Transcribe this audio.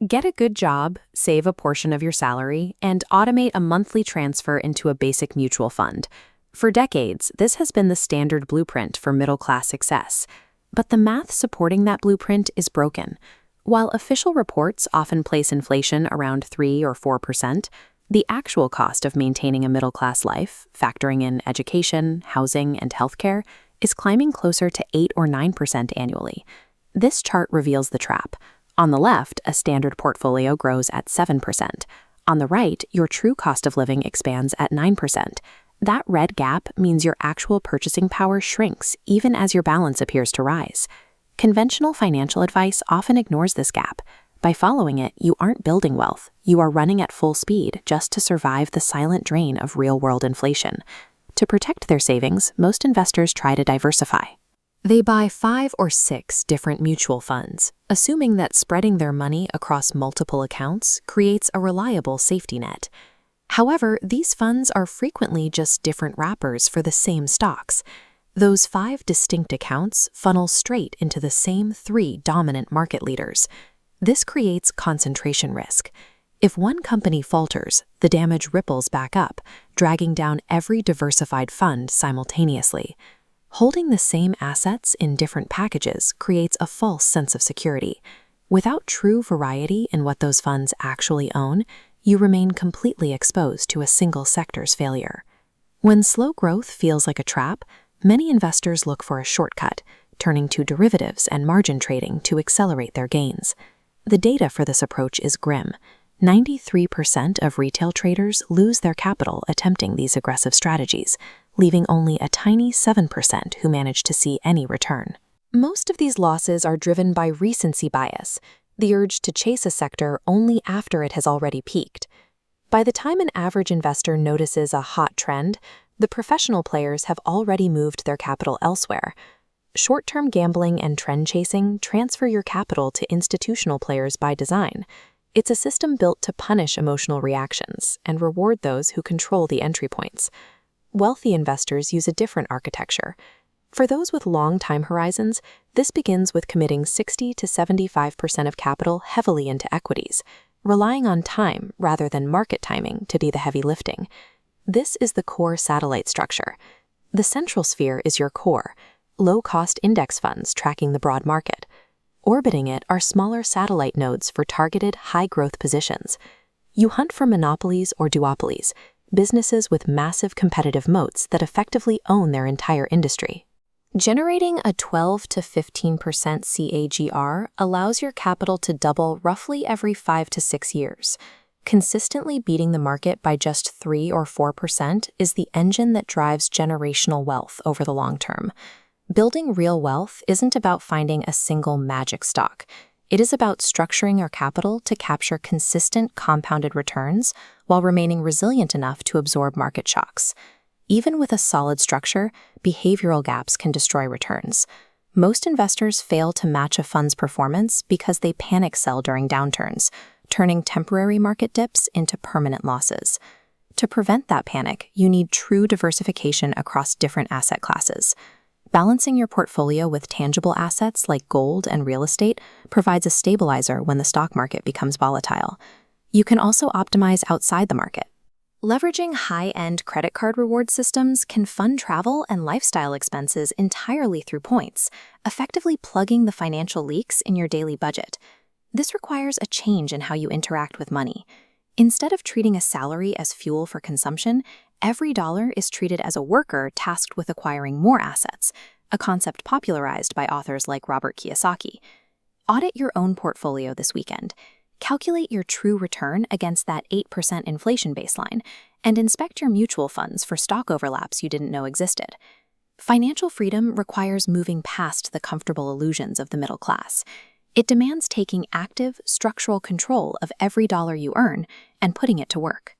Get a good job, save a portion of your salary, and automate a monthly transfer into a basic mutual fund. For decades, this has been the standard blueprint for middle-class success. But the math supporting that blueprint is broken. While official reports often place inflation around 3 or 4%, the actual cost of maintaining a middle-class life, factoring in education, housing, and healthcare, is climbing closer to 8 or 9% annually. This chart reveals the trap. On the left, a standard portfolio grows at 7%. On the right, your true cost of living expands at 9%. That red gap means your actual purchasing power shrinks even as your balance appears to rise. Conventional financial advice often ignores this gap. By following it, you aren't building wealth. You are running at full speed just to survive the silent drain of real-world inflation. To protect their savings, most investors try to diversify. They buy 5 or 6 different mutual funds, assuming that spreading their money across multiple accounts creates a reliable safety net. However, these funds are frequently just different wrappers for the same stocks. Those 5 distinct accounts funnel straight into the same 3 dominant market leaders. This creates concentration risk. If one company falters, the damage ripples back up, dragging down every diversified fund simultaneously. Holding the same assets in different packages creates a false sense of security. Without true variety in what those funds actually own, you remain completely exposed to a single sector's failure. When slow growth feels like a trap, many investors look for a shortcut, turning to derivatives and margin trading to accelerate their gains. The data for this approach is grim. 93% of retail traders lose their capital attempting these aggressive strategies, leaving only a tiny 7% who manage to see any return. Most of these losses are driven by recency bias, the urge to chase a sector only after it has already peaked. By the time an average investor notices a hot trend, the professional players have already moved their capital elsewhere. Short-term gambling and trend chasing transfer your capital to institutional players by design. It's a system built to punish emotional reactions and reward those who control the entry points. Wealthy investors use a different architecture. For those with long time horizons, this begins with committing 60 to 75% of capital heavily into equities, relying on time rather than market timing to be the heavy lifting. This is the core satellite structure. The central sphere is your core, low-cost index funds tracking the broad market. Orbiting it are smaller satellite nodes for targeted high-growth positions. You hunt for monopolies or duopolies, businesses with massive competitive moats that effectively own their entire industry. Generating a 12 to 15% CAGR allows your capital to double roughly every 5 to 6 years. Consistently beating the market by just 3 or 4% is the engine that drives generational wealth over the long term. Building real wealth isn't about finding a single magic stock. It is about structuring our capital to capture consistent compounded returns while remaining resilient enough to absorb market shocks. Even with a solid structure, behavioral gaps can destroy returns. Most investors fail to match a fund's performance because they panic sell during downturns, turning temporary market dips into permanent losses. To prevent that panic, you need true diversification across different asset classes. Balancing your portfolio with tangible assets like gold and real estate provides a stabilizer when the stock market becomes volatile. You can also optimize outside the market. Leveraging high-end credit card reward systems can fund travel and lifestyle expenses entirely through points, effectively plugging the financial leaks in your daily budget. This requires a change in how you interact with money. Instead of treating a salary as fuel for consumption, every dollar is treated as a worker tasked with acquiring more assets, a concept popularized by authors like Robert Kiyosaki. Audit your own portfolio this weekend. Calculate your true return against that 8% inflation baseline, and inspect your mutual funds for stock overlaps you didn't know existed. Financial freedom requires moving past the comfortable illusions of the middle class. It demands taking active, structural control of every dollar you earn and putting it to work.